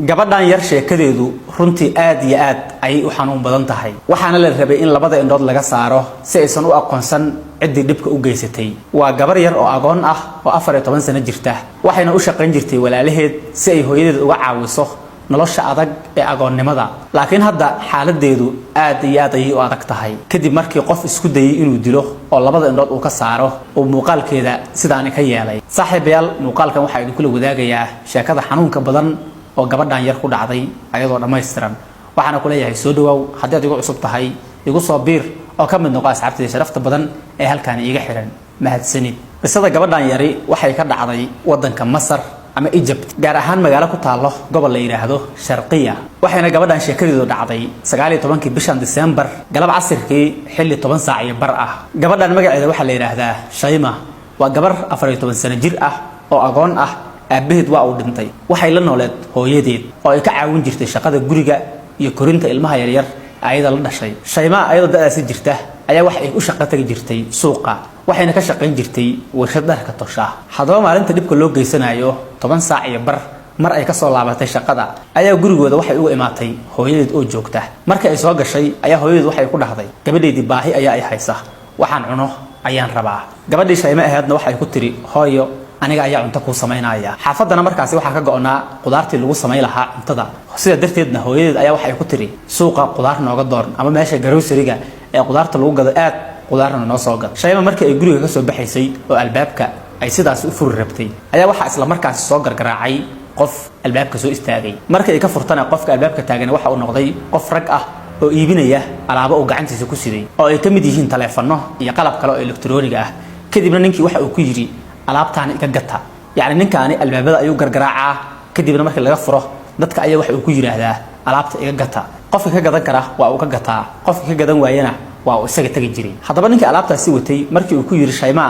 gabadhan yar sheekadeedu runtii aad iyo aad ay u xanuun badan tahay waxaana la rabay in labada indhood laga saaro si aysan u aqoonsan cidii dhibka u geysatay waa gabar yar oo agoon ah oo 14 sano jirta waxayna u shaqayn jirtay walaalaheed si ay hooyadeed uga caawiso nolosha adag ee agoonnimada laakiin hadda xaaladeedu aad iyo aad ay u adag tahay kadib markii qof isku dayay inuu dilo oo labada indhood uu ka saaro oo muuqaalkeeda sidaan ka yeelay saaxiibayaal muuqaalkan waxa idin kula wadaagayaa sheekada xanuunka badan oo gabadhan yar ku dhacday ayadoo dhameystiran waxaana ku leeyahay soo dhawow haddii aad igu cusub tahay igu soo biir oo ka mid noqo asxaabtayda sharafta badan ee halkaan iiga xiran mahadsanid qisada gabadhan yari waxay ka dhacday wadanka Masar ama Egypt gaar ahaan magaalo ku taalo gobol la yiraahdo Sharqiya waxayna gabadhan sheekadeedu dhacday 19 bishan December galab casirkii xilli 10 saac iyo bar ah gabadhan magaceeda waxa la yiraahdaa Shayma waa gabar 14 sano jir ah oo agoon ah aabaheed waa uu dhintay waxay la nooleed hooyadeed oo ay ka caawin jirtay shaqada guriga iyo korinta ilmaha yar yar ayada la dhashay Shayma ayada da'aasi jirta ayaa wax ay u shaqo tagi jirtay suuqa waxayna ka shaqayn jirtay warshad dharka tosha hadaba maalinta dhibka loo geysanayo 10 saac iyo bar mar ay ka soo laabatay shaqada ayaa gurigooda waxay u imaatay hooyadeed oo joogta markii ay soo gashay ayaa hooyadeed waxay ku dhaxday gabadheedii baahi ayaa ay haysa waxaan cuno ayaan rabaa gabadhii Shayma ahaydna waxay ku tiri hooyo aniga ayaa cunto ku sameynaya xaafadana markaas waxa ka go'naa qudaartii lagu sameey lahaa cuntada sida darteedna hooyadeed ayaa waxay ku tiri suuqa qudaar nooga door ama meesha grocery-ga ee qudaarta lagu gado aad qudaarna noo soo gad Shayma markii ay guriga ka soo baxaysay oo albaabka ay sidaas u furi rabtay ayaa waxa isla markaas soo gargaraacay qof albaabka soo istaagay markii ay ka furtana qofka albaabka taagan waxa uu noqday qof rag ah oo iibinaya alaabo uu gacantiisa ku siday oo ay kamid yihiin taleefano iyo qalab kale oo elektarooniga ah kadibna ninkii waxa uu ku yiri alaabtaan iga gata yaani ninkaani albaabada ayuu gargaraacaa kadibna markii laga furo dadka ayaa waxa uu ku yiraahdaa alaabta iga gata qofka ka gadan kara waa uu ka gataa qofka ka gadan waayana waa uu isaga tagi jiray hadaba ninkii alaabtaasi watay markii uu ku yiri Shayma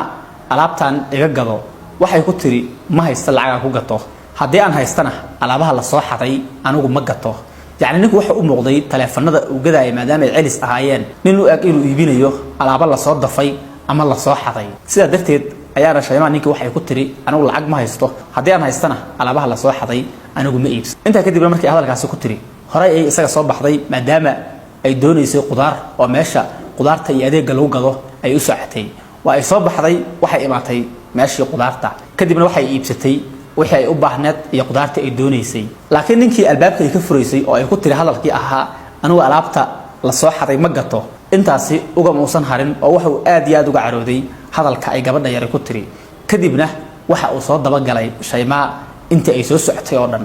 alaabtaan iga gado waxay ku tiri ma haysta lacag ku gato haddii aan haystana alaabaha la soo xaday anigu ma gato yaani ninku waxa uu muuqday taleefanada uu gadaayay maadaama ay celis ahaayeen nin uu ag inuu iibinayo alaaba la soo dafay ama la soo xaday sida darteed ayaana Shayma ninkii waxay ku tiri anigu lacag ma haysto haddii aan haystana alaabaha la soo xaday anigu ma iibs inta kadib markii hadalkaasi ku tiri horay ay isaga soo baxday maadaama ay doonaysay qudaar oo meesha qudaarta iyo adeega lagu gado ay u socotay waa ay soo baxday waxay imaatay meeshii qudaarta kadibna waxay iibsatay wixii ay u baahneed iyo qudaarta ay doonaysay laakiin ninkii albaabka ay ka furaysay oo ay ku tiri hadalkii ahaa anigu alaabta la soo xaday ma gato intaasi uga muusan harin oo wuxuu aad iyo aad uga carooday hadalka ay gabadha yar ku tiri kadibna waxa uu soo daba galay Shayma intii ay soo socotay oo dhan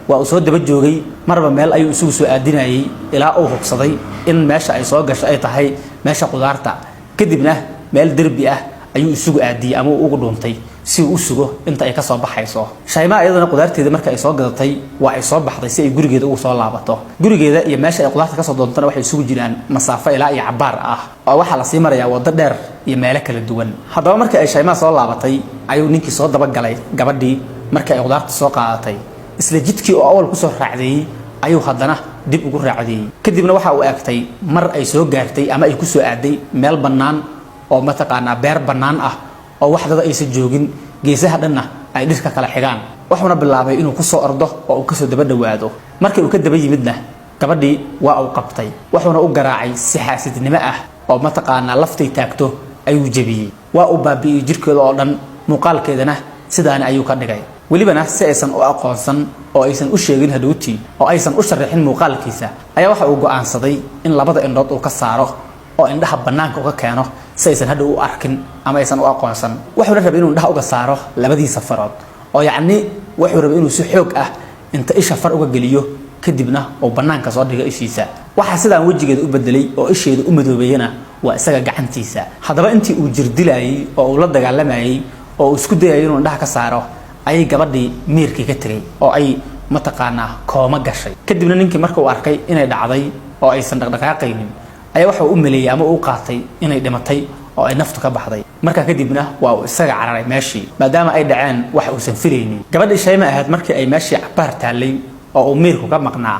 waa uu soo daba joogay marba meel ayuu isugu soo aadinayay ilaa uu hubsaday in meesha ay soo gashay ay tahay meesha qudaarta kadibna meel derbi ah ayuu isugu aadiyay ama uu ugu dhuuntay si uu u sugo inta ay ka soo baxayso Shayma iyadana qudaarteeda markii ay soo gadatay waa ay soo baxday si ay gurigeeda ugu soo laabato gurigeeda iyo meesha ay qudaarta ka soo doontana waxay isugu jiraan masaafo ilaa iyo cabaar ah oo waxa la sii marayaa wado dheer iyo meelo kala duwan hadaba markii ay Shayma soo laabatay ayuu ninkii soo daba galay gabadhii markii ay qudaarta soo qaadatay isla jidkii oo awal ku soo raacday ayuu haddana dib ugu raacday kadibna waxa uu eegtay mar ay soo gaartay ama ay ku soo aaday meel bannaan oo mataqaana beer bannaan ah oo waxdada aysan joogin geesaha dhanna ay dhirka kala xigaan wuxuuna bilaabay inuu ku soo ordo oo uu ka soo daba dhawaado markii uu ka daba yimidna gabadhii waa uu qabtay wuxuuna u garaacay si xaasidnimo ah oo mataqaana laftay taagto ayuu jabiyay waa uu baabi'iyay jirkeeda oo dhan muuqaalkeedana sidaan ayuu ka dhigay welibana si aysan u aqoonsan oo aysan u sheegin hadhowtii oo aysan u sharaxin muuqaalkiisa ayaa waxa uu go'aansaday in labada indhood uu ka saaro oo indhaha banaanka uga keeno si aysan hadhow u arkin ama aysan u aqoonsan wuxuu rabay inuu indhaha uga saaro labadiisa farood oo yacni wuxuu rabay inuu si xoog ah inta isha far uga geliyo kadibna uu banaanka soo dhigo ishiisa waxa sidaan wajigeeda u bedelay oo isheeda u madoobayna waa isaga gacantiisa hadaba intii uu jirdilayay oo uu la dagaalamayay oo uu isku dayay inuu indhaha ka saaro ayay gabadhii miirkii ka tagay oo ay mataqaana kooma gashay kadibna ninkii markuu uu arkay inay dhacday oo aysan dhaqdhaqaaqaynin ayaa waxa uu u maleeyay ama uu qaatay inay dhimatay oo ay naftu ka baxday marka kadibna waa uu isaga cararay meeshii maadaama ay dhaceen wax uu san filaynin gabadhii Shayma ahayd markii ay meeshii cabaar taalay oo uu miirku ka maqnaa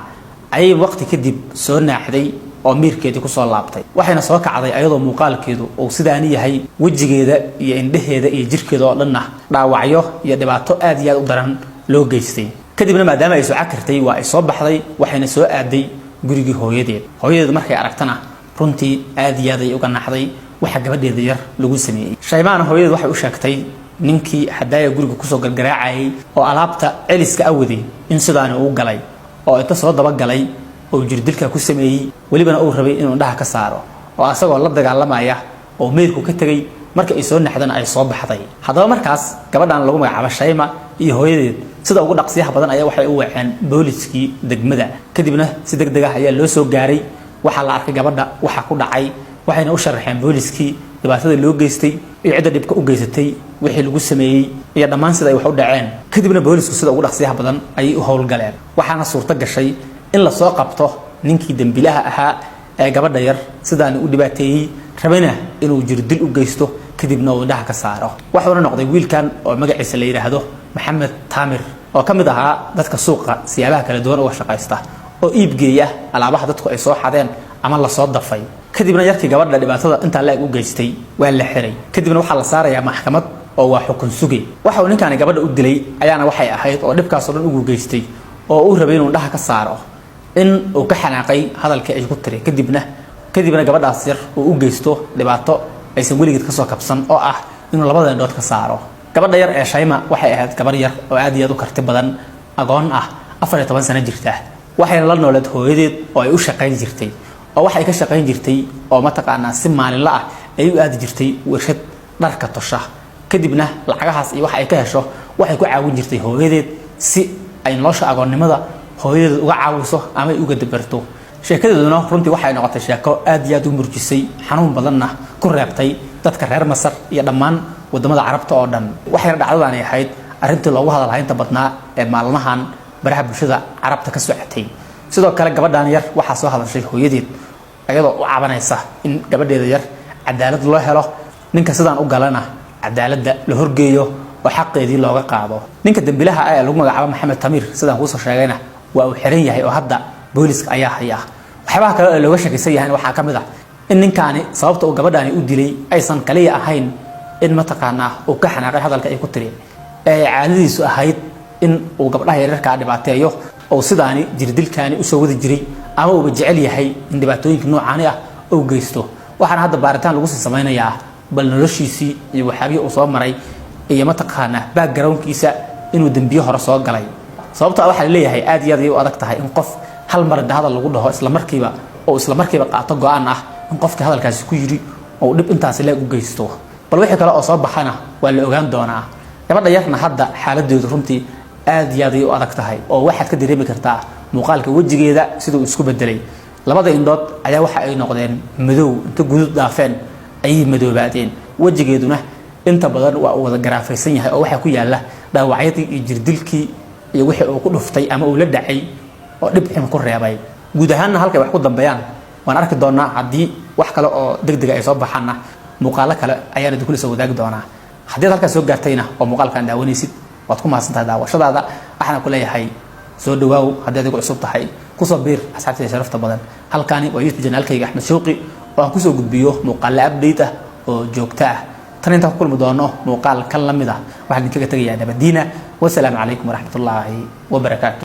ayay waqti kadib soo naaxday oo miirkeedii ku soo laabtay waxayna soo kacday ayadoo muuqaalkeedu uu sidaan yahay wajigeeda iyo indhaheeda iyo jirkeeda oo dhanna dhaawacyo iyo dhibaato aad iyo aad u daran loo geystay kadibna maadaama ay soo cakirtay waa ay soo baxday waxayna soo aaday gurigii hooyadeed markay aragtana runtii aad iyo aad ay uga naxday waxa gabadheeda yar lagu sameeyay shaymaana hooyadeed waxay u sheegtay ninkii hadaaya guriga kusoo gargaraacayay oo alaabta celiska awadi in sidaan uu galay oo inta soo daba galay oo jirdilka ku sameeyay walibana uu rabay inuu dhaha ka saaro oo asagoo la dagaalamaya oo meelku ka tagay marka ay soo naxdana ay soo baxday hadaba markaas gabadhan lagu magacaabo Shayma iyo hooyadeed sida ugu dhaqsiyaha badan ayaa waxay u waceen booliskii degmada kadibna si degdeg ah ayaa loo soo gaaray waxa la arkay gabadha waxa ku dhacay waxayna u sharaxeen booliskii dhibaatada loo geystay iyo cidda dhibka u geysatay wixii lagu sameeyay iyo dhammaan sida ay wax u dhaceen kadibna boolisku sida ugu dhaqsiyaha badan ay u howlgaleen waxaana suurto gashay in la soo qabto ninkii dambilaha ahaa ee gabadha yar sidaan u dhibaateeyay rabana inuu jirdil u geysto kadibna uu dhaha ka saaro waxaana noqday wiilkan oo magaciisa la yiraahdo Maxamed Taamir oo kamid ahaa dadka suuqa siyaabaha kala duwan oo shaqaysta oo iib geeya alaabaha dadku ay soo xadeen ama la soo dafay kadibna yarkii gabadha dhibaatada inta la u geystay waa la xiray kadibna waxa la saarayaa maxkamad oo waa xukun sugay waxa uu ninkan gabadha u dilay ayaana waxay ahayd oo dhibkaas oo dhan ugu geystay oo uu rabay inuu dhaha ka saaro in uu ka xanaaqay hadalkii ay ku tiri kadibna gabadhaas yar uu u geysto dhibaato aysan weligeed ka soo kabsan oo ah inuu labada indhood ka saaro gabadha yar ee Shayma waxay ahayd gabar yar oo aad iyo aad u karti badan agoon ah 14 sano jirta waxayna la noolad hooyadeed oo ay u shaqayn jirtay oo waxay ka shaqayn jirtay oo ma taqaanaa si maalinle ah ay u aadi jirtay warshad dharka tosha kadibna lacagahaas iyo waxa ay ka hesho waxay ku caawin jirtay hooyadeed si ay nolosha agoonnimada hooyadeed uga caawiso ama ay uga dabarto sheekadeeduna runtii waxay noqotay sheeko aad iyo aad u murjisay xanuun badanna ku reebtay dadka reer Masar iyo dhammaan wadamada Carabta oo dhan waxayna dhacdadani ahayd arintii loogu hadalhaynta badnaa ee maalmahan baraha bulshada Carabta ka socotay sidoo kale gabadhan yar waxa soo hadashay hooyadeed ayadoo u cabanaysa in gabadheeda yar cadaalad loo helo ninka sidaan u galana cadaaladda la horgeeyo oo xaqeedii looga qaado ninka dambilaha ah ee lagu magacaabo Maxamed Taamir sidaan ku soo sheegayna waa uu xiran yahay oo hadda booliska ayaa haya waxba kale oo looga shaqeeyay yahay waxa kamid ah in ninkaani sababta uu gabadhaani u dilay aysan kaliya ahayn in ma taqaanaa uu ka xanaaqay hadalka ay ku tiri ee caadadiisu ahayd in uu gabadhaha yararka dhibaateeyo oo sidaani jirdilkaani u soo wadi jiray ama uu jecel yahay in dhibaatooyinka noocan ah uu geysto waxaan hadda baaritaan lagu samaynayaa bal noloshiisii iyo waxyaabihii uu soo maray iyo ma taqaanaa backgroundkiisa inuu dambiyo hore soo galay sababta waxa la leeyahay aad iyo aad ay u adag tahay in qof hal mar hadal lagu dhaho isla markiiba qaato go'aan ah in qofka hadalkaasi ku yiri oo dib intaas la u geysto bal wixii kale oo soo baxana waa la ogaan doonaa gabadha yarna hadda xaaladeedu runtii aad iyo aad ay u adag tahay oo waxaad ka dareemi kartaa muuqaalka wajigeeda sidoo isku bedelay labada indhood ayaa waxa ay noqdeen madow inta gudud dhaafeen ay madoobaadeen wajigeeduna inta badan waa wada garaafaysan yahay oo waxa ku yaala dhaawacyadii iyo jirdilkii iyo wixii uu ku dhuftay ama uu la dhacay oo dib xun ku reebay guud ahaan halka wax ku dambeeyaan waan arki doonaa hadii wax kale oo degdeg ay soo baxana muuqaalo kale ayaan idin kula soo wadaagi doonaa hadii halka soo gaartayna oo muuqaalkan daawanaysid waad ku mahadsantahay daawashadaada waxaan ku leeyahay soo dhawaaw hadii aad cusub tahay ku soo biir asxaabtayda sharafta badan halkaani waa YouTube channelkayga Axmed Shawqi oo aan ku soo gudbiyo muuqaalo update ah oo joogto ah tan inta ku kulmi doono muuqaal kan lamid ah waxaan idinkaga tagayaa nabadiina wassalaamu calaykum waraxmatullaahi wabarakaatuh